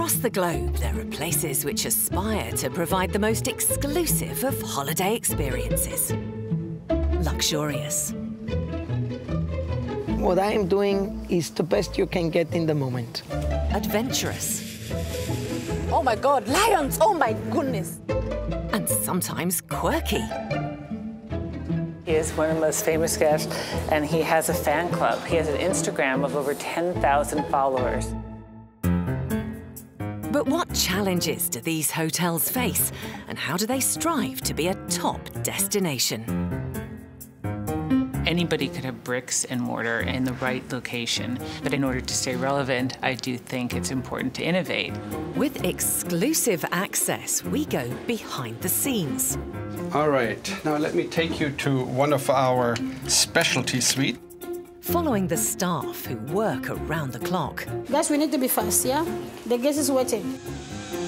Across the globe, there are places which aspire to provide the most exclusive of holiday experiences. Luxurious. What I am doing is the best you can get in the moment. Adventurous. Oh my God, lions! Oh my goodness! And sometimes quirky. He is one of the most famous guests, and he has a fan club. He has an Instagram of over 10,000 followers. But what challenges do these hotels face, and how do they strive to be a top destination? Anybody could have bricks and mortar in the right location, but in order to stay relevant, I do think it's important to innovate. With exclusive access, we go behind the scenes. All right, now let me take you to one of our specialty suites. Following the staff who work around the clock. Guys, we need to be fast, yeah? The guest is waiting.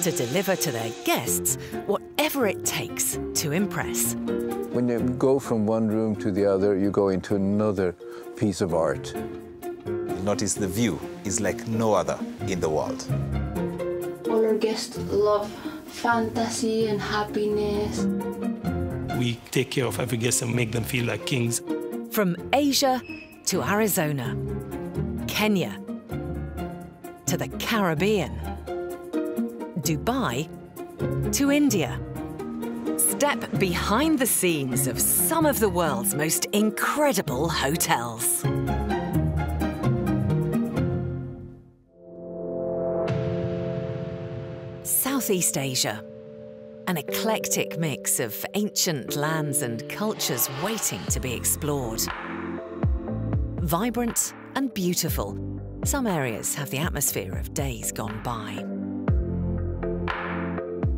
To deliver to their guests whatever it takes to impress. When you go from one room to the other, you go into another piece of art. Notice the view is like no other in the world. All our guests love fantasy and happiness. We take care of every guest and make them feel like kings. From Asia to Arizona, Kenya to the Caribbean, Dubai to India. Step behind the scenes of some of the world's most incredible hotels. Southeast Asia, an eclectic mix of ancient lands and cultures waiting to be explored. Vibrant and beautiful, some areas have the atmosphere of days gone by.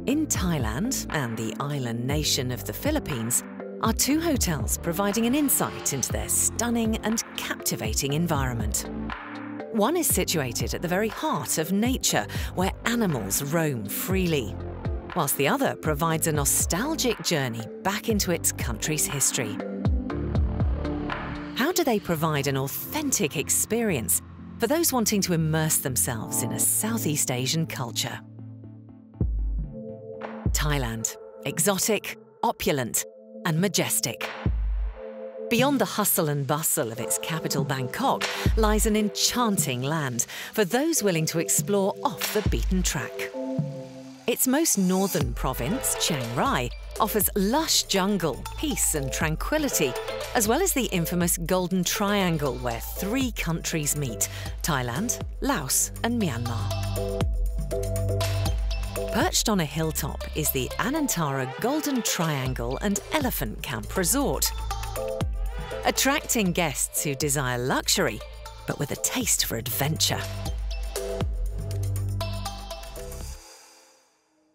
In Thailand and the island nation of the Philippines are two hotels providing an insight into their stunning and captivating environment. One is situated at the very heart of nature, where animals roam freely, whilst the other provides a nostalgic journey back into its country's history. How do they provide an authentic experience for those wanting to immerse themselves in a Southeast Asian culture? Thailand, exotic, opulent, and majestic. Beyond the hustle and bustle of its capital, Bangkok, lies an enchanting land for those willing to explore off the beaten track. Its most northern province, Chiang Rai, offers lush jungle, peace and tranquility, as well as the infamous Golden Triangle where three countries meet: Thailand, Laos and Myanmar. Perched on a hilltop is the Anantara Golden Triangle and Elephant Camp Resort, attracting guests who desire luxury, but with a taste for adventure.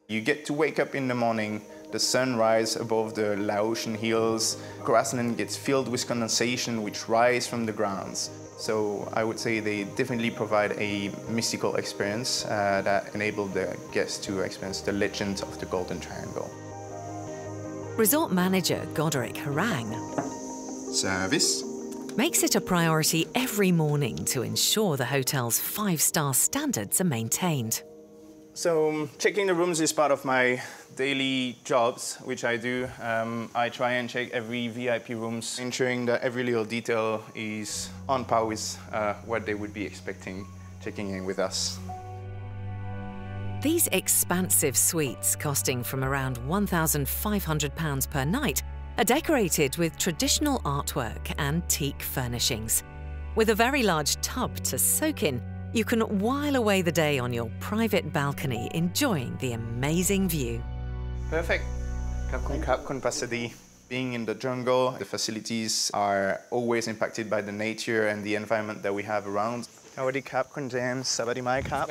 You get to wake up in the morning, the sun rises above the Laotian hills, grassland gets filled with condensation which rise from the grounds. So I would say they definitely provide a mystical experience that enabled the guests to experience the legend of the Golden Triangle. Resort manager Goderic Harang Service makes it a priority every morning to ensure the hotel's 5-star standards are maintained. So checking the rooms is part of my daily jobs, which I do. I try and check every VIP rooms, ensuring that every little detail is on par with what they would be expecting checking in with us. These expansive suites, costing from around £1,500 per night, are decorated with traditional artwork and teak furnishings. With a very large tub to soak in, you can while away the day on your private balcony, enjoying the amazing view. Perfect. Kapkun Pasadi. Being in the jungle, the facilities are always impacted by the nature and the environment that we have around. Howdy Kapkun James, Sabadi Mai Kap.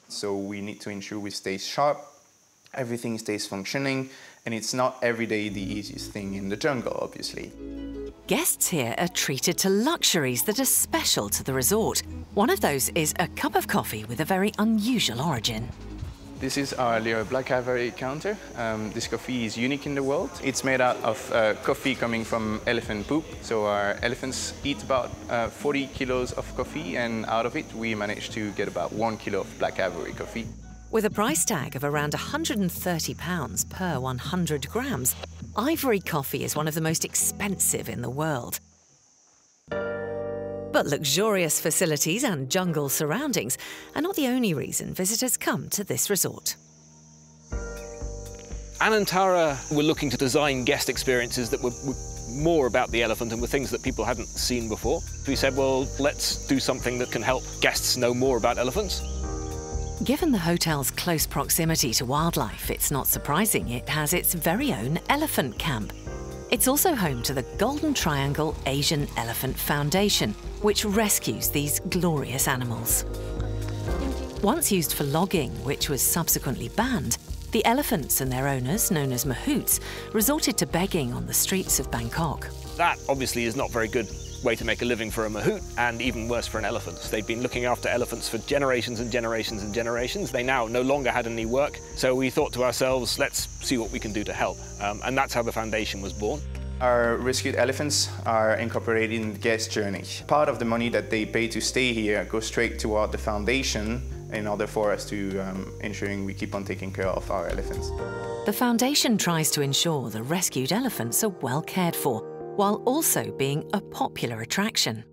So we need to ensure we stay sharp, everything stays functioning, and it's not every day the easiest thing in the jungle, obviously. Guests here are treated to luxuries that are special to the resort. One of those is a cup of coffee with a very unusual origin. This is our little black ivory counter. This coffee is unique in the world. It's made out of coffee coming from elephant poop. So our elephants eat about 40 kilos of coffee, and out of it we managed to get about 1 kilo of black ivory coffee. With a price tag of around £130 per 100 grams, ivory coffee is one of the most expensive in the world. But luxurious facilities and jungle surroundings are not the only reason visitors come to this resort. Anantara were looking to design guest experiences that were more about the elephant and were things that people hadn't seen before. We said, well, let's do something that can help guests know more about elephants. Given the hotel's close proximity to wildlife, it's not surprising it has its very own elephant camp. It's also home to the Golden Triangle Asian Elephant Foundation, which rescues these glorious animals. Once used for logging, which was subsequently banned, the elephants and their owners, known as mahouts, resorted to begging on the streets of Bangkok. That obviously is not a very good way to make a living for a mahout, and even worse for an elephant. They've been looking after elephants for generations and generations and generations. They now no longer had any work, so we thought to ourselves, let's see what we can do to help. And that's how the foundation was born. Our rescued elephants are incorporated in the guest journey. Part of the money that they pay to stay here goes straight toward the foundation in order for us to ensuring we keep on taking care of our elephants. The foundation tries to ensure the rescued elephants are well cared for, while also being a popular attraction.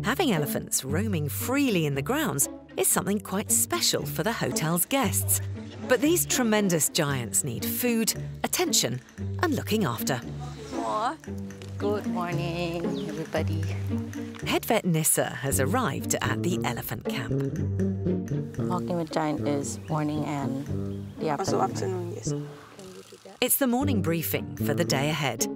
Having elephants roaming freely in the grounds is something quite special for the hotel's guests. But these tremendous giants need food, attention, and looking after. Good morning, everybody. Head vet Nissa has arrived at the elephant camp. Walking with giant is morning and the afternoon. Also afternoon, yes. It's the morning briefing for the day ahead.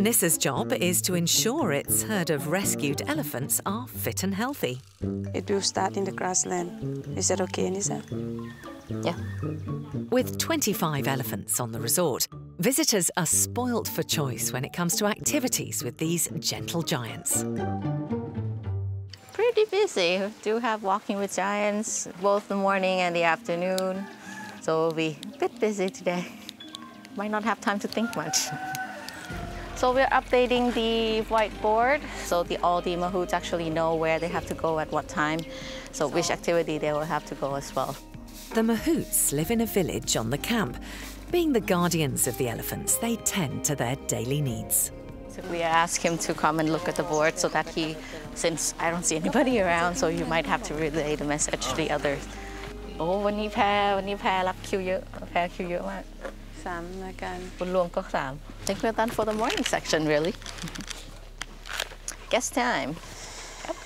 Nissa's job is to ensure its herd of rescued elephants are fit and healthy. It will start in the grassland. Is that okay, Nissa? Yeah. With 25 elephants on the resort, visitors are spoilt for choice when it comes to activities with these gentle giants. Pretty busy. We do have walking with giants, both the morning and the afternoon. So we'll be a bit busy today. Might not have time to think much. So we're updating the whiteboard so all the mahouts actually know where they have to go at what time, so which activity they will have to go as well. The mahouts live in a village on the camp. Being the guardians of the elephants, they tend to their daily needs. So we asked him to come and look at the board so that since I don't see anybody around, so you might have to relay the message to the others. Oh, วันนี้แพ้รับคิวเยอะมาก 3 รายการ คุณรวมก็3 I think we're done for the morning section, really. Guest time. Yep.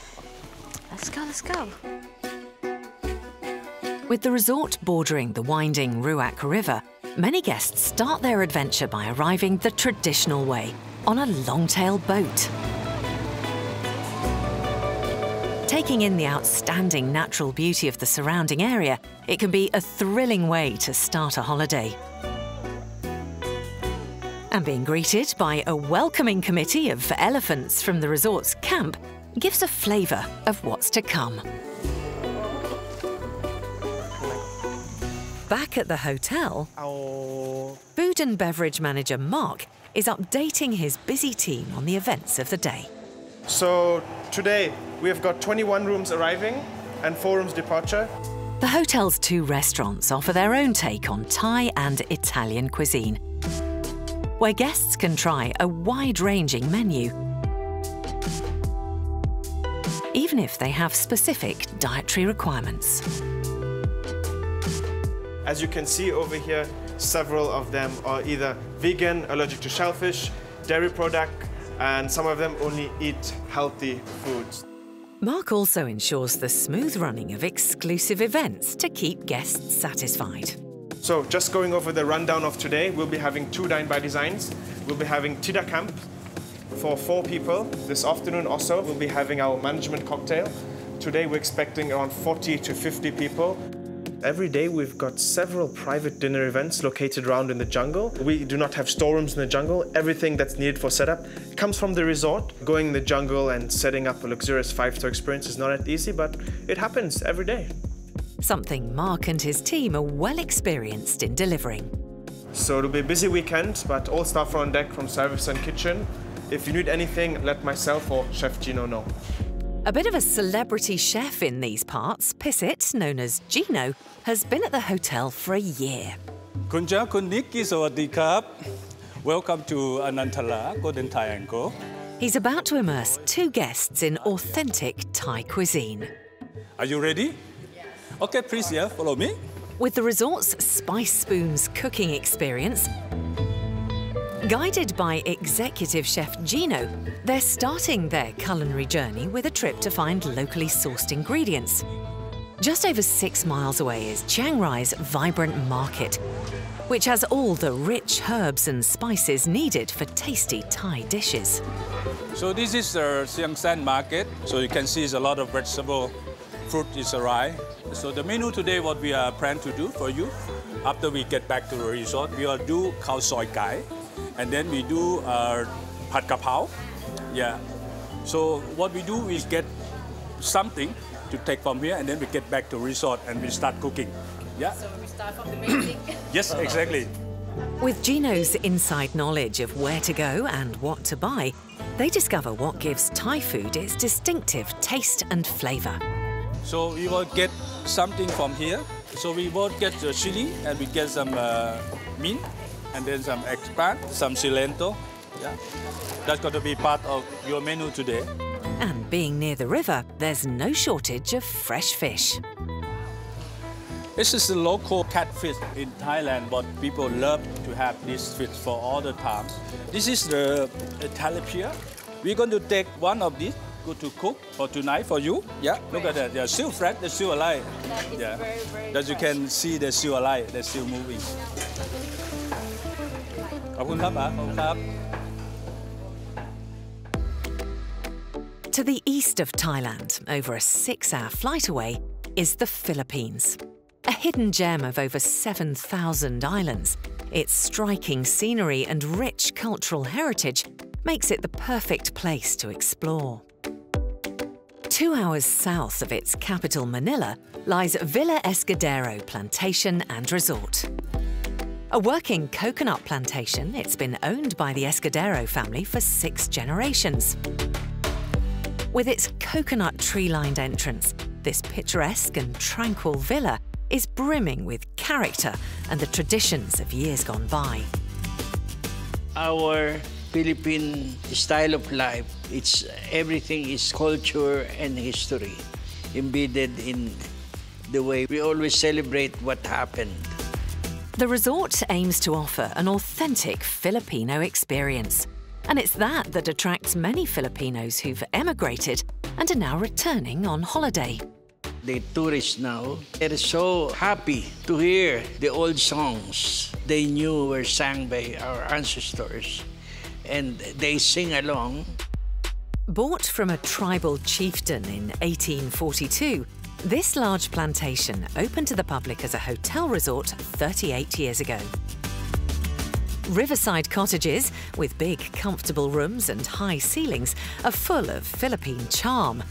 Let's go. With the resort bordering the winding Ruak River, many guests start their adventure by arriving the traditional way, on a long-tail boat. Taking in the outstanding natural beauty of the surrounding area, it can be a thrilling way to start a holiday. And being greeted by a welcoming committee of elephants from the resort's camp gives a flavour of what's to come. Back at the hotel, food and beverage manager Mark is updating his busy team on the events of the day. So today we have got 21 rooms arriving and 4 rooms departure. The hotel's 2 restaurants offer their own take on Thai and Italian cuisine, where guests can try a wide-ranging menu, even if they have specific dietary requirements. As you can see over here, several of them are either vegan, allergic to shellfish, dairy product, and some of them only eat healthy foods. Mark also ensures the smooth running of exclusive events to keep guests satisfied. So just going over the rundown of today, we'll be having 2 Dine by Designs. We'll be having Tida Camp for 4 people. This afternoon also, we'll be having our management cocktail. Today we're expecting around 40 to 50 people. Every day we've got several private dinner events located around in the jungle. We do not have storerooms in the jungle. Everything that's needed for setup comes from the resort. Going in the jungle and setting up a luxurious 5-star experience is not that easy, but it happens every day. Something Mark and his team are well experienced in delivering. So it'll be a busy weekend, but all staff are on deck from service and kitchen. If you need anything, let myself or Chef Gino know. A bit of a celebrity chef in these parts, Pissit, known as Gino, has been at the hotel for a year. Kunja Kuniki Sawadikap. Welcome to Anantara, Golden Triangle. He's about to immerse 2 guests in authentic Thai cuisine. Are you ready? Yes. Okay, please, follow me. With the resort's Spice Spoons cooking experience, guided by executive chef Gino, they're starting their culinary journey with a trip to find locally sourced ingredients. Just over 6 miles away is Chiang Rai's vibrant market, which has all the rich herbs and spices needed for tasty Thai dishes. So this is the Siang San market. So you can see it's a lot of vegetable, fruit is arrived. So the menu today, what we are planning to do for you, after we get back to the resort, we will do khao soi kai, and then we do pad kapao. Yeah. So what we do is get something to take from here, and then we get back to resort and we start cooking. Yeah. So we start from the main thing. Yes, exactly. With Gino's inside knowledge of where to go and what to buy, they discover what gives Thai food its distinctive taste and flavour. So we will get something from here. So we will get the chili, and we get some mint, and then some eggplant, some cilantro. Yeah. That's going to be part of your menu today. And being near the river, there's no shortage of fresh fish. This is the local catfish in Thailand, but people love to have this fish for all the time. This is the tilapia. We're going to take one of these, go to cook for tonight for you. Yeah, look at that. They're still fresh, they're still alive. That is very, very As you can see, they're still alive, they're still moving. To the east of Thailand, over a 6-hour flight away, is the Philippines. A hidden gem of over 7,000 islands, its striking scenery and rich cultural heritage makes it the perfect place to explore. 2 hours south of its capital, Manila, lies Villa Escudero Plantation and Resort. A working coconut plantation, it's been owned by the Escudero family for 6 generations. With its coconut tree-lined entrance, this picturesque and tranquil villa is brimming with character and the traditions of years gone by. Our Philippine style of life, everything is culture and history embedded in the way we always celebrate what happened. The resort aims to offer an authentic Filipino experience, and it's that attracts many Filipinos who've emigrated and are now returning on holiday. The tourists now, they're so happy to hear the old songs they knew were sang by our ancestors, and they sing along. Bought from a tribal chieftain in 1842, this large plantation opened to the public as a hotel resort 38 years ago. Riverside cottages, with big, comfortable rooms and high ceilings, are full of Philippine charm,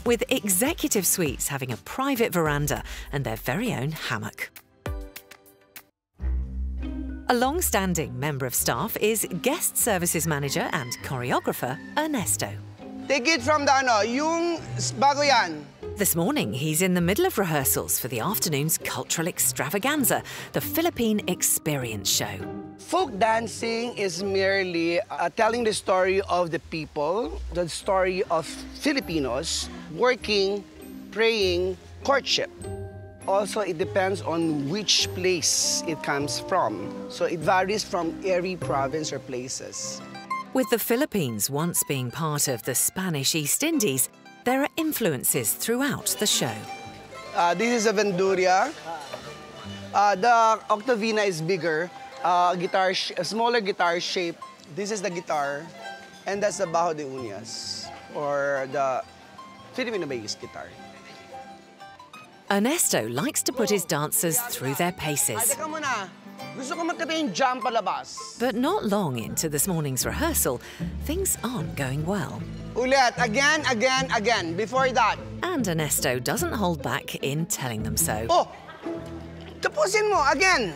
with executive suites having a private veranda and their very own hammock. A long-standing member of staff is guest services manager and choreographer Ernesto. Take it from the yung bago yan. This morning, he's in the middle of rehearsals for the afternoon's cultural extravaganza, the Philippine Experience Show. Folk dancing is merely telling the story of the people, the story of Filipinos working, praying, courtship. Also, it depends on which place it comes from. So it varies from every province or places. With the Philippines once being part of the Spanish East Indies, there are influences throughout the show. This is a Venduria. The octavina is bigger, a smaller guitar shape. This is the guitar, and that's the bajo de uñas, or the Filipino bass guitar. Ernesto likes to put his dancers through their paces. But not long into this morning's rehearsal, things aren't going well. Ulit, again, before that. And Ernesto doesn't hold back in telling them so. Oh! Tapusin mo, again!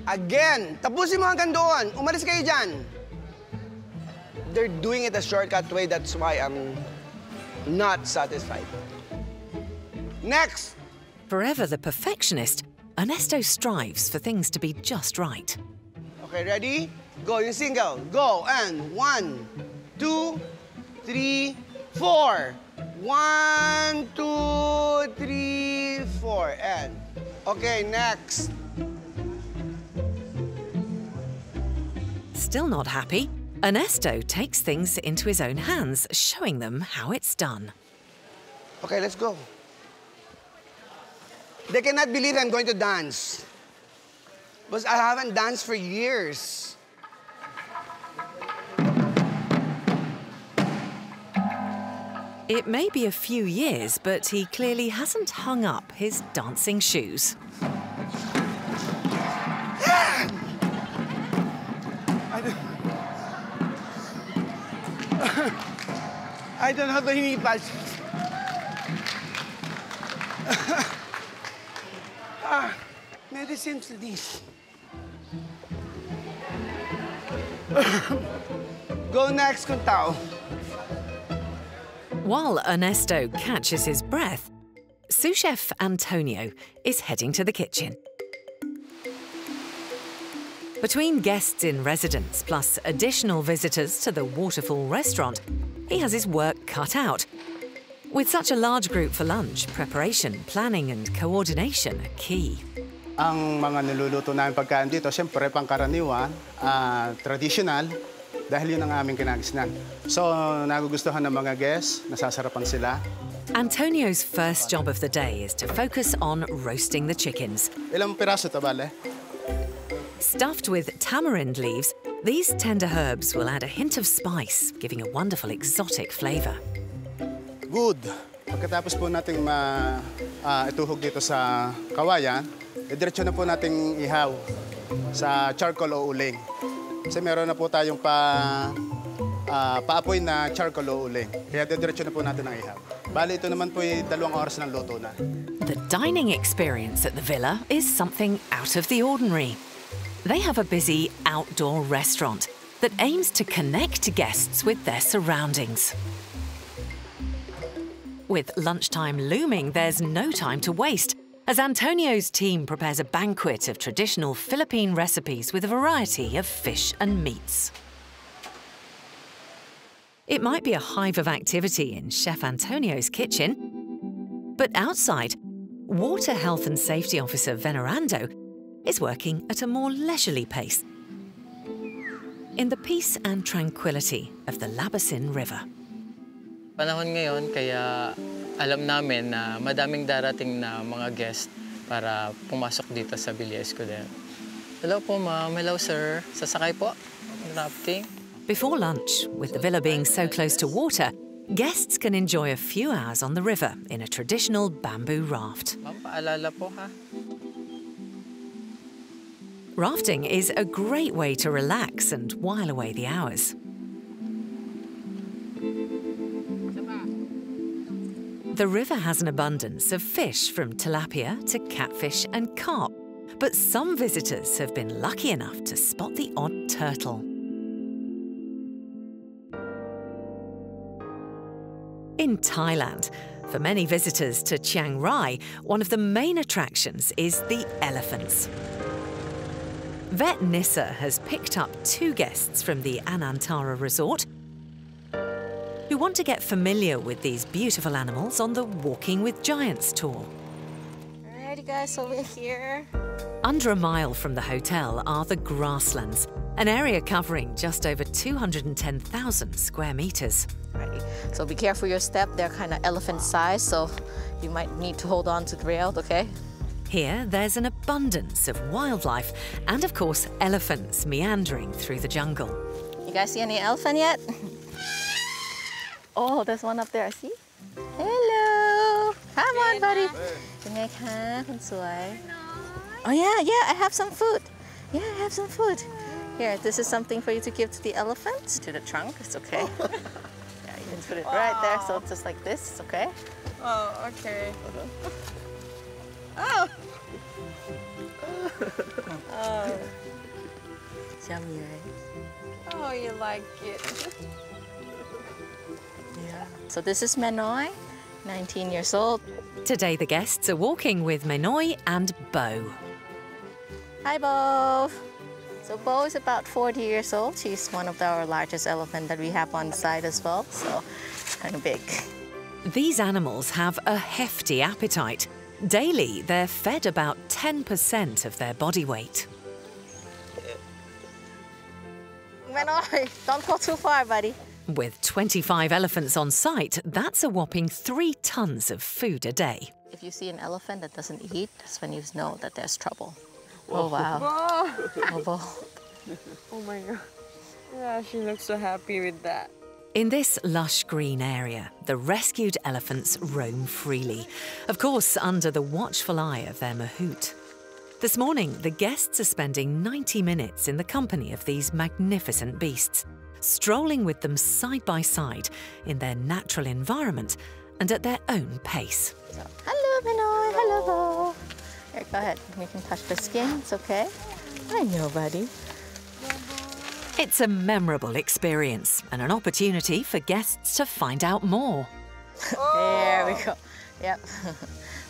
Again! Tapusin mo hanggang doon. Umalis kayo dyan. they're doing it a shortcut way. That's why I'm not satisfied. Next! Forever the perfectionist, Ernesto strives for things to be just right. Okay, ready? Go, yung single. Go, and 1, 2, 3, 4. 1, 2, 3, 4, and... Okay, next. Still not happy, Ernesto takes things into his own hands, showing them how it's done. Okay, let's go. They cannot believe I'm going to dance. Because I haven't danced for years. It may be a few years, but he clearly hasn't hung up his dancing shoes. I don't have any pads. Medicine, please. Go next, Kuntao. While Ernesto catches his breath, sous chef Antonio is heading to the kitchen. Between guests in residence plus additional visitors to the Waterfall restaurant, he has his work cut out. With such a large group for lunch, preparation, planning and coordination are key. Ang mga niluluto namin pagkain dito, siyempre pangkaraniwan, traditional, dahil yun ang aming kinagisnan. So, nagugustuhan ng mga guests, nasasarapan sila. Antonio's first job of the day is to focus on roasting the chickens. Ilang piraso ito, bale? Stuffed with tamarind leaves, these tender herbs will add a hint of spice, giving a wonderful exotic flavour. Good. Pagkatapos po nating ituhog dito sa kawayan, diretso na po nating ihaw sa charcoal o uling. Kasi meron na po tayong paapoy na charcoal o uling. Kaya diretso na po natin ang ihaw. Bali, ito naman po ay 2 oras ng luto na. The dining experience at the villa is something out of the ordinary. They have a busy outdoor restaurant that aims to connect guests with their surroundings. With lunchtime looming, there's no time to waste, as Antonio's team prepares a banquet of traditional Philippine recipes with a variety of fish and meats. It might be a hive of activity in Chef Antonio's kitchen, but outside, Water Health and Safety Officer Venerando is working at a more leisurely pace in the peace and tranquility of the Labasin River. Panahon ngayon, kaya alam namin na madaming darating na mga guest para pumasok dito sa Villa Escudero. Hello po, ma'am. Hello, sir. Sasakay po? Rafting? Before lunch, with the villa being so close to water, guests can enjoy a few hours on the river in a traditional bamboo raft. Ma'am, paalala po, ha? Rafting is a great way to relax and while away the hours. The river has an abundance of fish from tilapia to catfish and carp, but some visitors have been lucky enough to spot the odd turtle. In Thailand, for many visitors to Chiang Rai, one of the main attractions is the elephants. Vet Nissa has picked up 2 guests from the Anantara resort who want to get familiar with these beautiful animals on the Walking with Giants tour. Alrighty guys, so we're here. Under a mile from the hotel are the grasslands, an area covering just over 210,000 square metres. Right. So be careful your step, they're kind of elephant sized, so you might need to hold on to the rail, okay? Here, there's an abundance of wildlife and, of course, elephants meandering through the jungle. You guys see any elephant yet? Oh, there's one up there, I see. Hello! Come on, buddy. Oh, yeah, I have some food. Yeah, I have some food. Here, this is something for you to give to the elephant. To the trunk, it's okay. Yeah, you can put it right there, so it's just like this, okay? Oh, okay. Oh! Oh. It's yummy, right? Oh, you like it. Yeah. So this is Menoy, 19 years old. Today the guests are walking with Menoy and Bo. Hi, Bo. So Bo is about 40 years old. She's one of our largest elephants that we have on site as well, so it's kind of big. These animals have a hefty appetite. Daily, they're fed about 10% of their body weight. Menoy, don't go too far, buddy. With 25 elephants on site, that's a whopping 3 tons of food a day. If you see an elephant that doesn't eat, that's when you know that there's trouble. Oh, wow. Oh, Oh, oh my God. Yeah, she looks so happy with that. In this lush green area, the rescued elephants roam freely, of course under the watchful eye of their mahout. This morning, the guests are spending 90 minutes in the company of these magnificent beasts, strolling with them side by side in their natural environment and at their own pace. So, hello, Menoy. Hello, Bo. Here, go ahead. You can touch the skin. It's okay. I know, buddy. It's a memorable experience and an opportunity for guests to find out more. There we go. Yep.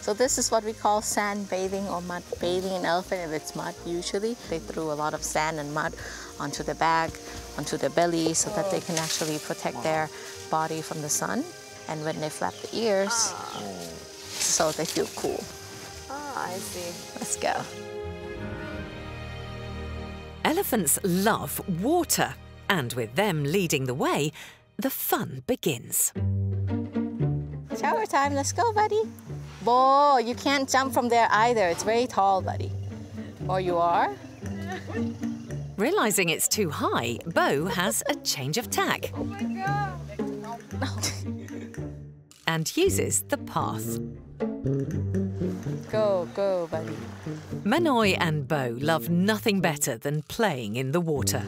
So this is what we call sand bathing or mud bathing an elephant if it's mud usually. They threw a lot of sand and mud onto the back, onto the belly so that they can actually protect their body from the sun. And when they flap the ears, so they feel cool. Ah, I see. Let's go. Elephants love water, and with them leading the way, the fun begins. Shower time, let's go, buddy. Bo, you can't jump from there either. It's very tall, buddy. Or you are? Realising it's too high, Bo has a change of tack. Oh my God. And uses the path. Go, go, buddy. Menoy and Bo love nothing better than playing in the water.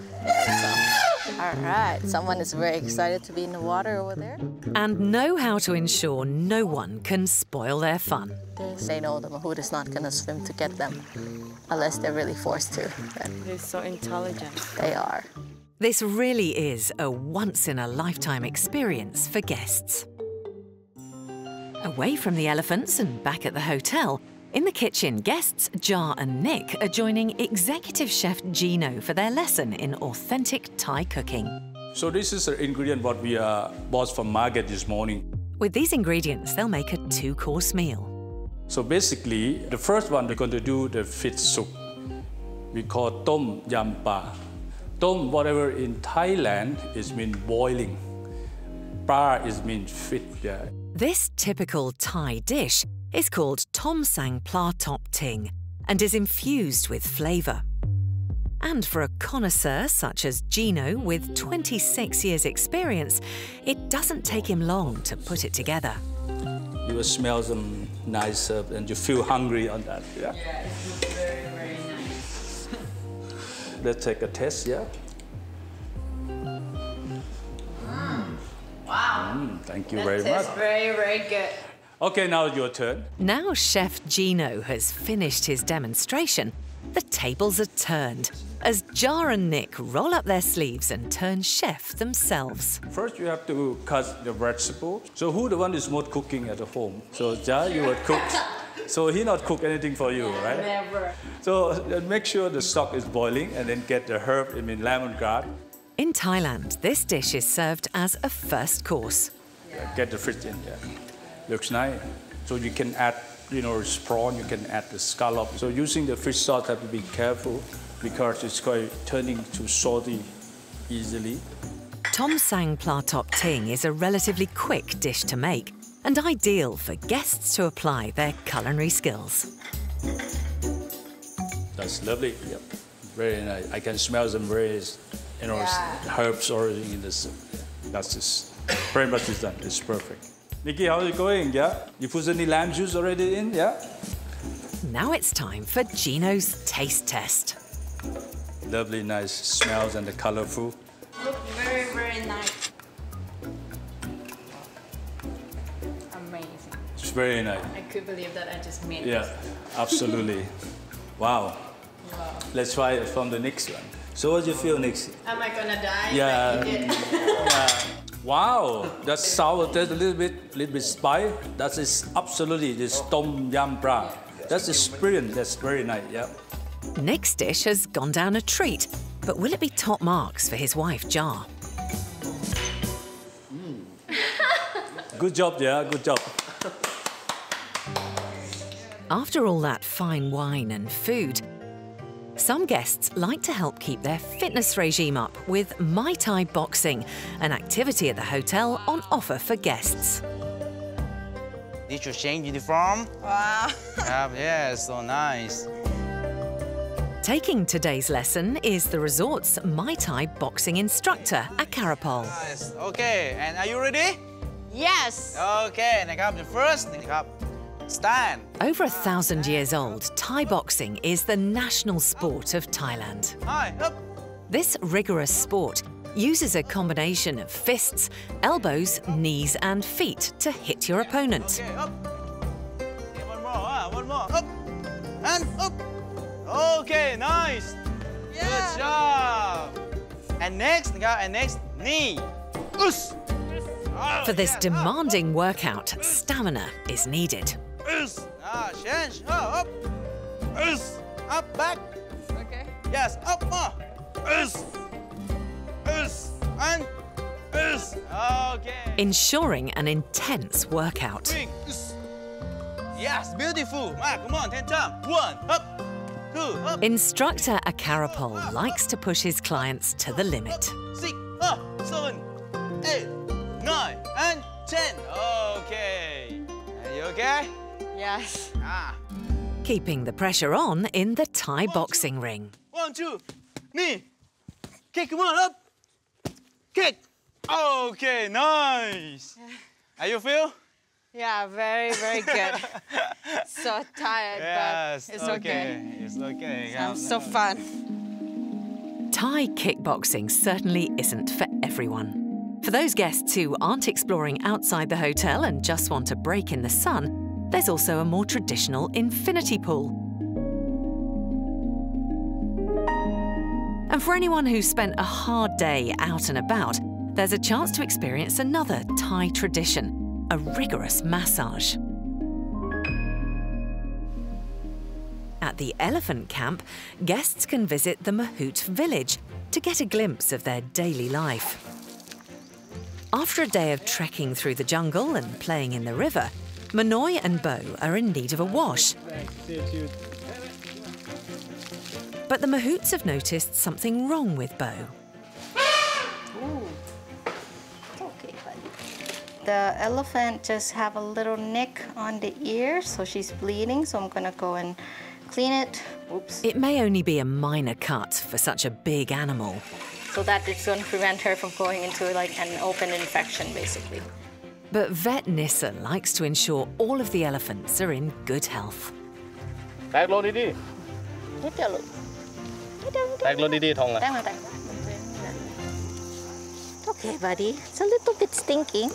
All right, someone is very excited to be in the water over there. And know how to ensure no one can spoil their fun. They say no, the mahout is not going to swim to get them, unless they're really forced to. They're so intelligent. They are. This really is a once-in-a-lifetime experience for guests. Away from the elephants and back at the hotel, in the kitchen, guests Jar and Nick are joining executive chef Gino for their lesson in authentic Thai cooking. So this is the ingredient what we bought from market this morning. With these ingredients, they'll make a 2-course meal. So basically, the first one we're going to do the fish soup. We call tom yam pa. Tom, whatever in Thailand, is mean boiling. Pa is mean fish. Yeah. This typical Thai dish is called Tom Sang Pla Top Ting and is infused with flavour. And for a connoisseur such as Gino with 26 years' experience, it doesn't take him long to put it together. You will smell some nice and you feel hungry on that. Yeah, yeah, it's very, very nice. Let's take a taste, yeah? Wow. Thank you very much. It's very, very good. Okay, now your turn. Now Chef Gino has finished his demonstration, the tables are turned as Jar and Nick roll up their sleeves and turn chef themselves. First, you have to cut the vegetables. So who the one is more cooking at home? So Jar, you would cook. So he not cook anything for you, right? Never. So make sure the stock is boiling and then get the herb, lemongrass. In Thailand, this dish is served as a first course. Get the fish in, yeah. Looks nice. So you can add, prawn, you can add the scallop. So using the fish sauce, have to be careful because it's quite turning to salty easily. Tom Sang Pla Top Ting is a relatively quick dish to make and ideal for guests to apply their culinary skills. That's lovely, yeah. Very nice. I can smell some various, herbs already in this. That's just very much is done. It's perfect. Nikki, how's it going? Yeah? You put any lamb juice already in? Yeah? Now it's time for Gino's taste test. Lovely, nice smells and the colorful. Look very, very nice. Amazing. It's very nice. I could believe that I just made Yeah, this. absolutely. Wow. Wow. Let's try it from the next one. So what do you feel, Nixie? Am I gonna die? Yeah. Like you did? Yeah. Wow, that sour taste a little bit spicy. That is absolutely this tom yam pra. That's experience. That's very nice. Yeah. Nick's dish has gone down a treat, but will it be top marks for his wife, Jar? Good job, yeah. Good job. After all that fine wine and food, some guests like to help keep their fitness regime up with Muay Thai boxing, an activity at the hotel on offer for guests. Did you change uniform? Wow. Yeah, so nice. Taking today's lesson is the resort's Muay Thai boxing instructor, Akarapol. Nice. Okay, and are you ready? Yes. Okay, the first, stand. Over 1,000 years old, Thai boxing is the national sport of Thailand. Hi, up. This rigorous sport uses a combination of fists, elbows, knees and feet to hit your opponent. Okay, up. Okay, one more, up. And up. Okay, nice. Yeah. Good job. And next, knee. Us. For this demanding workout, stamina is needed. Change. Up. Up, back. Okay. Yes, up more. And okay. Ensuring an intense workout. Yes, beautiful. Come on, 10 times. 1, up. 2, up. Instructor Akarapol likes to push his clients to the limit. 6, 7, 8, 9, and 10. Okay. Are you okay? Yes. Keeping the pressure on in the Thai boxing ring. 1, 2, knee. Kick, come on, up. Kick. Okay, nice. How you feel? Yeah, very, very good. So tired, Yes, but it's okay. It's okay. Sounds so fun. Thai kickboxing certainly isn't for everyone. For those guests who aren't exploring outside the hotel and just want a break in the sun, there's also a more traditional infinity pool. And for anyone who's spent a hard day out and about, there's a chance to experience another Thai tradition, a rigorous massage. At the elephant camp, guests can visit the Mahout village to get a glimpse of their daily life. After a day of trekking through the jungle and playing in the river, Manoj and Bo are in need of a wash. But the Mahouts have noticed something wrong with Bo. The elephant just have a little nick on the ear, so she's bleeding, so I'm gonna go and clean it. Oops. It may only be a minor cut for such a big animal. So that it's gonna prevent her from going into like an open infection, basically. But vet Nissa likes to ensure all of the elephants are in good health. Okay, buddy. It's a little bit stinking.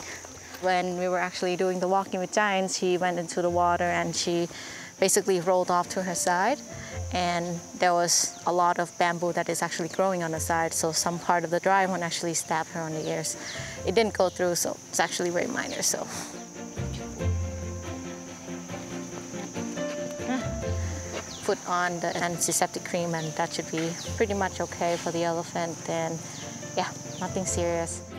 When we were actually doing the walking with giants, she went into the water and she basically rolled off to her side. And there was a lot of bamboo that is actually growing on the side, so some part of the dry one actually stabbed her on the ears. It didn't go through, so it's actually very minor, so. Put on the antiseptic cream and that should be pretty much okay for the elephant, and yeah, nothing serious.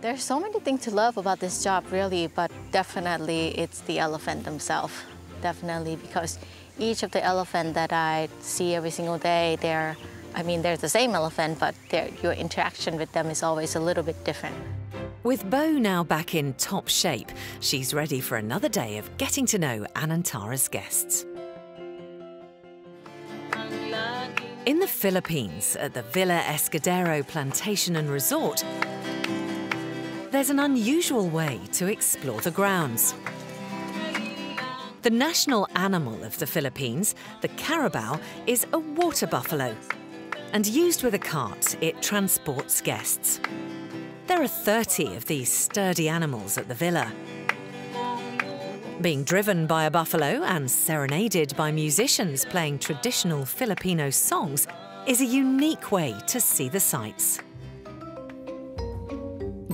There's so many things to love about this job, really, but definitely it's the elephant themselves. Definitely, because each of the elephant that I see every single day, they're the same elephant, but your interaction with them is always a little bit different. With Bo now back in top shape, she's ready for another day of getting to know Anantara's guests. In the Philippines, at the Villa Escudero Plantation and Resort, there's an unusual way to explore the grounds. The national animal of the Philippines, the carabao, is a water buffalo. And used with a cart, it transports guests. There are 30 of these sturdy animals at the villa. Being driven by a buffalo and serenaded by musicians playing traditional Filipino songs, is a unique way to see the sights.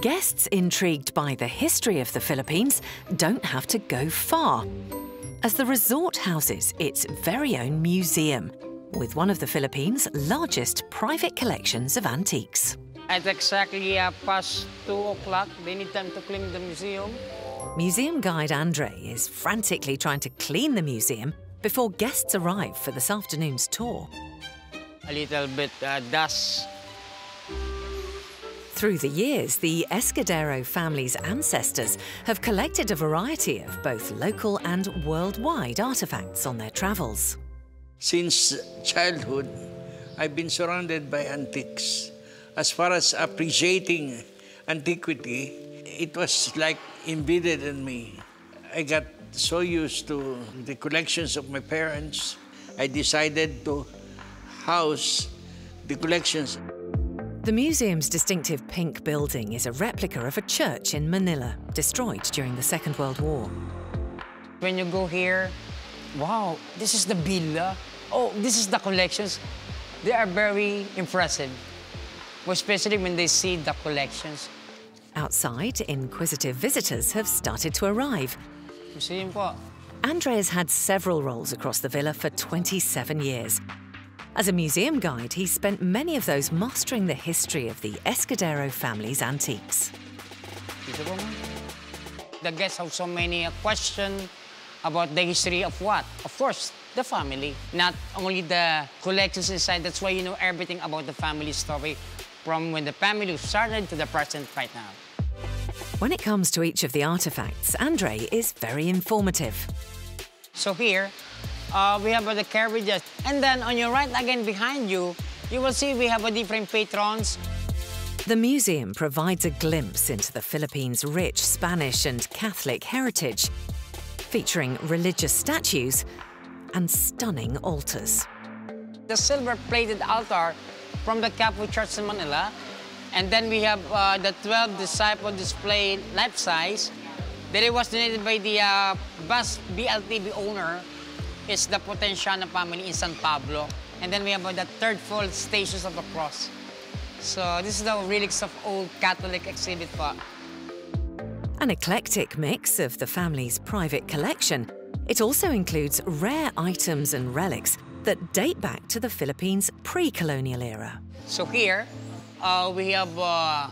Guests intrigued by the history of the Philippines don't have to go far, as the resort houses its very own museum, with one of the Philippines' largest private collections of antiques. At exactly past 2 o'clock, they need time to clean the museum. Museum guide Andre is frantically trying to clean the museum before guests arrive for this afternoon's tour. A little bit dust. Through the years, the Escudero family's ancestors have collected a variety of both local and worldwide artifacts on their travels. Since childhood, I've been surrounded by antiques. As far as appreciating antiquity, it was like embedded in me. I got so used to the collections of my parents, I decided to house the collections. The museum's distinctive pink building is a replica of a church in Manila, destroyed during the Second World War. When you go here, wow, this is the villa. Oh, this is the collections. They are very impressive, especially when they see the collections. Outside, inquisitive visitors have started to arrive. Museum po. Andre has had several roles across the villa for 27 years. As a museum guide, he's spent many of those mastering the history of the Escudero family's antiques. The guests have so many questions about the history of what? Of course, the family. Not only the collections inside, that's why you know everything about the family story from when the family started to the present right now. When it comes to each of the artifacts, Andre is very informative. So here, we have the carriages. And then on your right, again behind you, you will see we have a different patrons. The museum provides a glimpse into the Philippines' rich Spanish and Catholic heritage, featuring religious statues and stunning altars. The silver-plated altar from the Catholic Church in Manila. And then we have the 12 disciple display life-size that it was donated by the bus BLTV owner. It's the Potenciano family in San Pablo. And then we have the third full Stations of the Cross. So this is the relics of old Catholic exhibit po. An eclectic mix of the family's private collection, it also includes rare items and relics that date back to the Philippines' pre-colonial era. So here, we have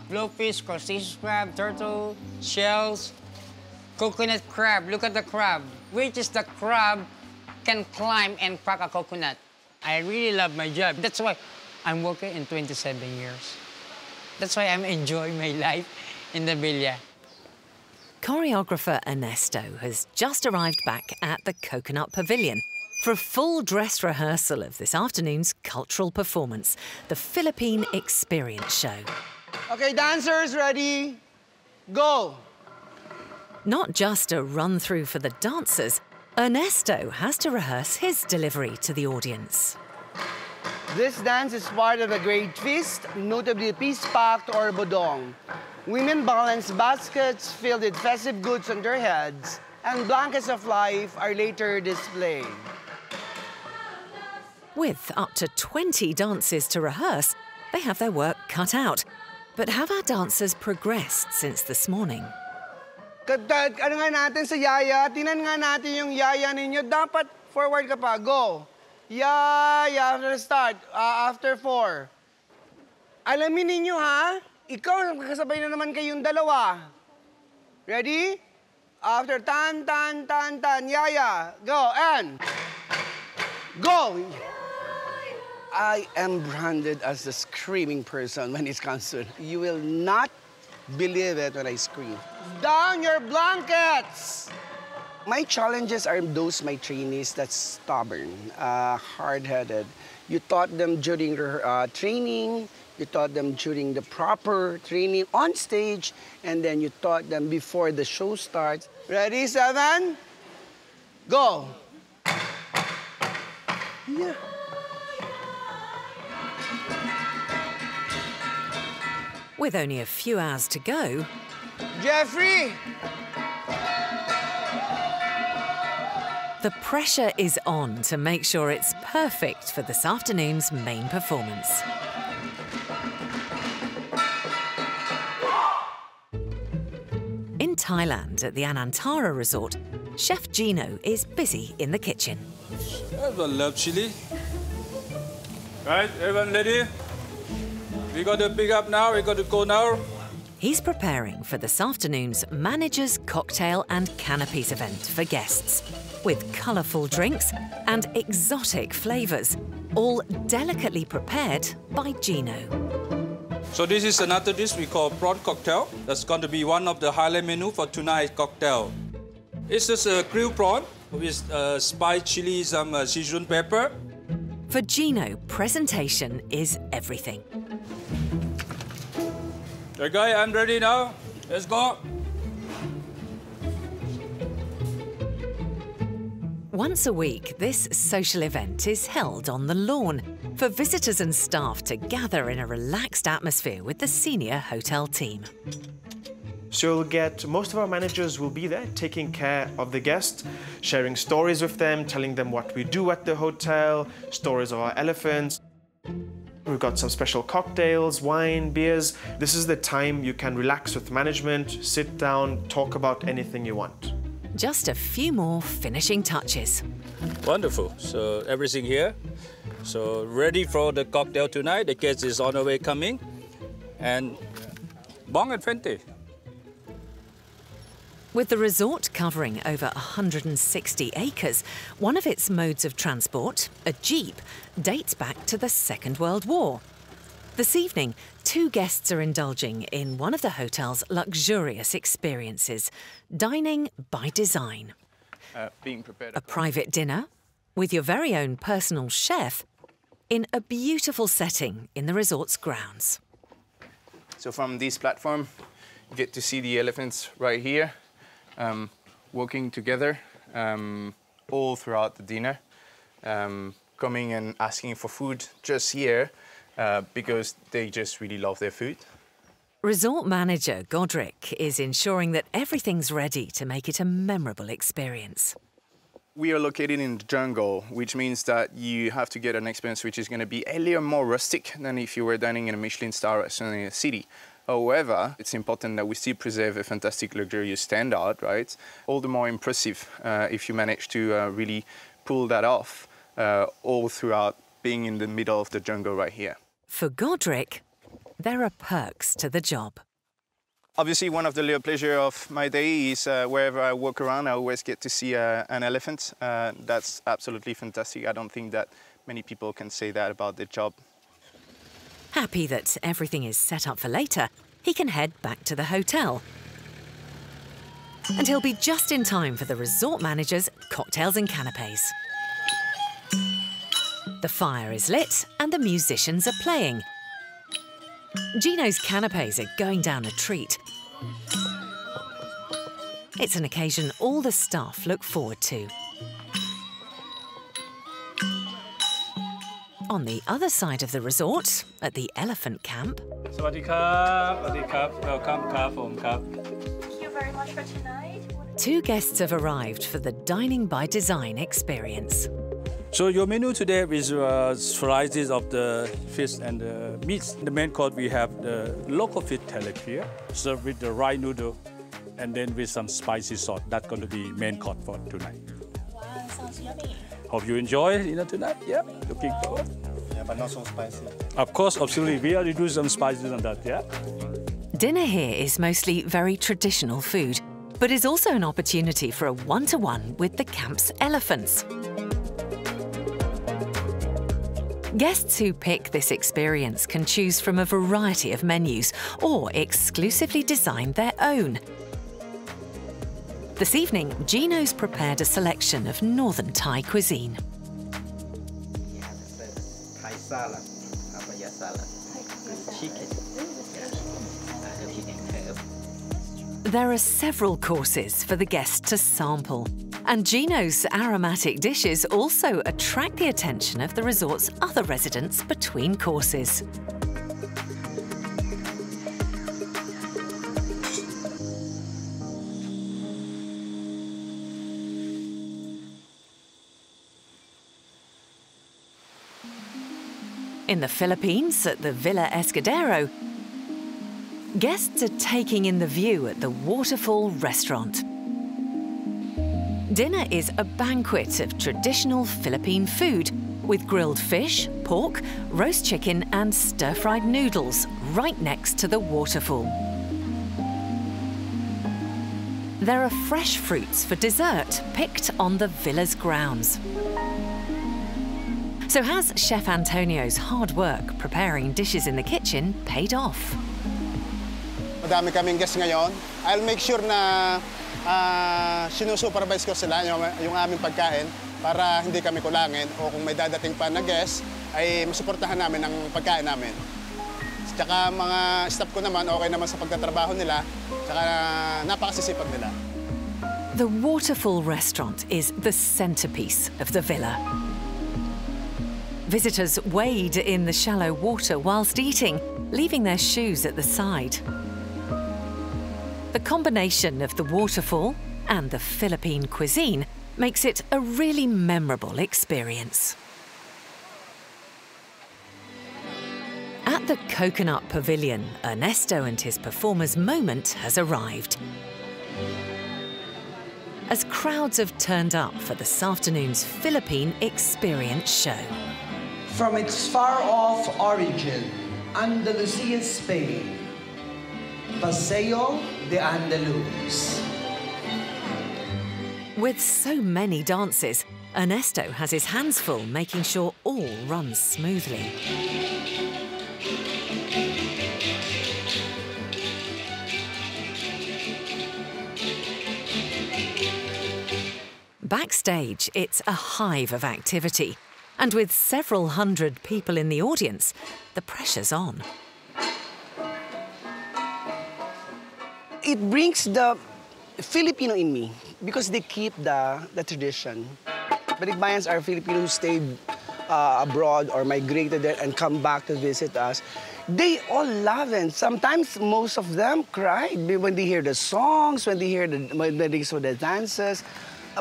blowfish, crustaceous crab, turtle, shells, coconut crab. Look at the crab, which is the crab can climb and crack a coconut. I really love my job. That's why I'm working in 27 years. That's why I'm enjoying my life in the villa. Choreographer Ernesto has just arrived back at the Coconut Pavilion for a full dress rehearsal of this afternoon's cultural performance, the Philippine Experience Show. Okay, dancers, ready? Go! Not just a run-through for the dancers, Ernesto has to rehearse his delivery to the audience. This dance is part of a great feast, notably Peace Pact or Bodong. Women balance baskets filled with festive goods on their heads, and blankets of life are later displayed. With up to 20 dances to rehearse, they have their work cut out. But have our dancers progressed since this morning? Ano nga natin sa yaya? Tinan nga natin yung yaya ninyo. Dapat forward ka pa. Go. Yaya, after the start. After 4. Alamin ninyo, ha? Ikaw, kasabay na naman kayong dalawa. Ready? After tan, tan, tan, tan. Yaya. Go. And. Go. I am branded as the screaming person when it comes to it. You will not believe it when I scream. Down your blankets! My challenges are those my trainees that's stubborn, hard-headed. You taught them during training, you taught them during the proper training on stage, and then you taught them before the show starts. Ready, 7? Go! Yeah. With only a few hours to go... Jeffrey! The pressure is on to make sure it's perfect for this afternoon's main performance. In Thailand, at the Anantara resort, Chef Gino is busy in the kitchen. Everyone loves chili. Right, everyone ready? We got to pick up now, we got to go now. He's preparing for this afternoon's Manager's Cocktail and Canopies event for guests, with colourful drinks and exotic flavours, all delicately prepared by Gino. So this is another dish we call prawn cocktail. That's going to be one of the highlight menu for tonight's cocktail. It's just a grilled prawn with spiced chili, some Sichuan pepper. For Gino, presentation is everything. Okay, I'm ready now. Let's go. Once a week, this social event is held on the lawn for visitors and staff to gather in a relaxed atmosphere with the senior hotel team. So you'll get, most of our managers will be there taking care of the guests, sharing stories with them, telling them what we do at the hotel, stories of our elephants. We've got some special cocktails, wine, beers. This is the time you can relax with management, sit down, talk about anything you want. Just a few more finishing touches. Wonderful. So everything here. So ready for the cocktail tonight. The guest is on the way coming. And bon appetit. With the resort covering over 160 acres, one of its modes of transport, a jeep, dates back to the Second World War. This evening, 2 guests are indulging in one of the hotel's luxurious experiences, dining by design. Being prepared. A private dinner with your very own personal chef in a beautiful setting in the resort's grounds. So from this platform, you get to see the elephants right here. Working together all throughout the dinner, coming and asking for food just here because they just really love their food. Resort manager Godric is ensuring that everything's ready to make it a memorable experience. We are located in the jungle, which means that you have to get an experience which is going to be a little more rustic than if you were dining in a Michelin star restaurant in a city. However, it's important that we still preserve a fantastic luxurious standard, right? All the more impressive if you manage to really pull that off all throughout being in the middle of the jungle right here. For Godric, there are perks to the job. Obviously, one of the little pleasures of my day is wherever I walk around, I always get to see an elephant. That's absolutely fantastic. I don't think that many people can say that about their job. Happy that everything is set up for later, he can head back to the hotel. And he'll be just in time for the resort manager's cocktails and canapes. The fire is lit and the musicians are playing. Gino's canapes are going down a treat. It's an occasion all the staff look forward to. On the other side of the resort, at the elephant camp... Sawadee krap, sawadee krap, welcome krap, krap. Thank you very much for tonight. 2 guests have arrived for the Dining by Design experience. So your menu today is varieties of the fish and the meats. In the main course, we have the local fish tilapia, served with the rice noodle, and then with some spicy sauce. That's going to be main course for tonight. Wow, sounds yummy. Hope you enjoy tonight. Yeah, looking forward. Yeah, but not so spicy. Of course, absolutely. We are do some spices on that, yeah. Dinner here is mostly very traditional food, but is also an opportunity for a one-to-one with the camp's elephants. Guests who pick this experience can choose from a variety of menus or exclusively design their own. This evening, Gino's prepared a selection of northern Thai cuisine. Thai salad, papaya salad, chicken. There are several courses for the guests to sample, and Gino's aromatic dishes also attract the attention of the resort's other residents between courses. In the Philippines, at the Villa Escudero, guests are taking in the view at the Waterfall restaurant. Dinner is a banquet of traditional Philippine food with grilled fish, pork, roast chicken and stir-fried noodles right next to the waterfall. There are fresh fruits for dessert picked on the villa's grounds. So has Chef Antonio's hard work preparing dishes in the kitchen paid off? Madami kaming guests ngayon. I'll make sure na sinusupervise ko sila yung aming pagkain para hindi kami kulangin o kung may dadating pa na guest ay masuportahan namin ang pagkain namin. Tsaka mga staff ko naman okay naman sa pagtatrabaho nila, tsaka napakasisipag nila. The Waterfall restaurant is the centerpiece of the villa. Visitors wade in the shallow water whilst eating, leaving their shoes at the side. The combination of the waterfall and the Philippine cuisine makes it a really memorable experience. At the Coconut Pavilion, Ernesto and his performers' moment has arrived. As crowds have turned up for this afternoon's Philippine Experience show. From its far-off origin, Andalusia, Spain, Paseo de Andaluz. With so many dances, Ernesto has his hands full making sure all runs smoothly. Backstage, it's a hive of activity. And with several hundred people in the audience, the pressure's on. It brings the Filipino in me because they keep the tradition. Balikbayans are Filipino who stayed abroad or migrated there and come back to visit us. They all love it. Sometimes most of them cried when they hear the songs, when they saw the dances,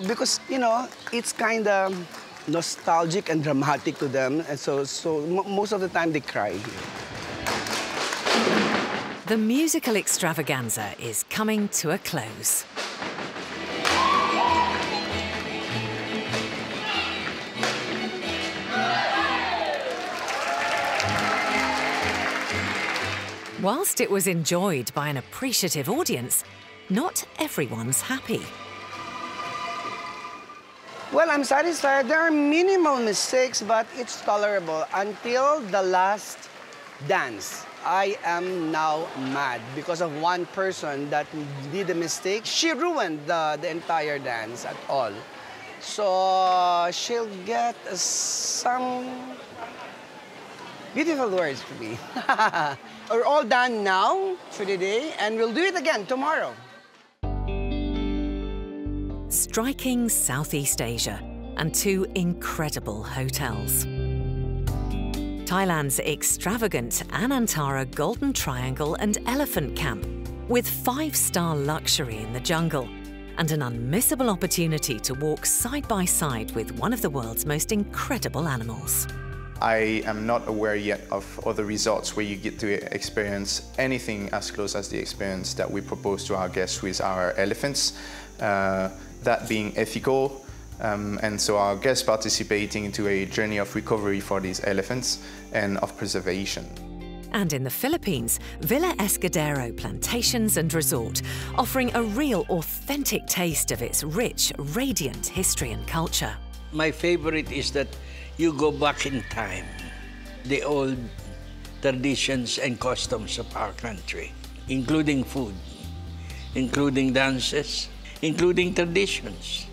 because you know it's kind of nostalgic and dramatic to them, and so most of the time they cry. The musical extravaganza is coming to a close. Whilst it was enjoyed by an appreciative audience, not everyone's happy. Well, I'm satisfied. There are minimal mistakes, but it's tolerable until the last dance. I am now mad because of one person that did a mistake. She ruined the entire dance at all. So she'll get some beautiful words to me. We're all done now for the day, and we'll do it again tomorrow. Striking Southeast Asia and two incredible hotels. Thailand's extravagant Anantara Golden Triangle and Elephant Camp with 5-star luxury in the jungle and an unmissable opportunity to walk side by side with one of the world's most incredible animals. I am not aware yet of other resorts where you get to experience anything as close as the experience that we propose to our guests with our elephants. That being ethical, and so our guests participating into a journey of recovery for these elephants and of preservation. And in the Philippines, Villa Escudero Plantations and Resort, offering a real authentic taste of its rich, radiant history and culture. My favorite is that you go back in time, the old traditions and customs of our country, including food, including dances, including traditions.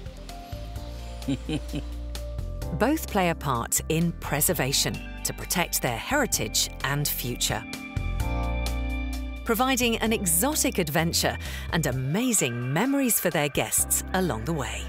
Both play a part in preservation to protect their heritage and future, providing an exotic adventure and amazing memories for their guests along the way.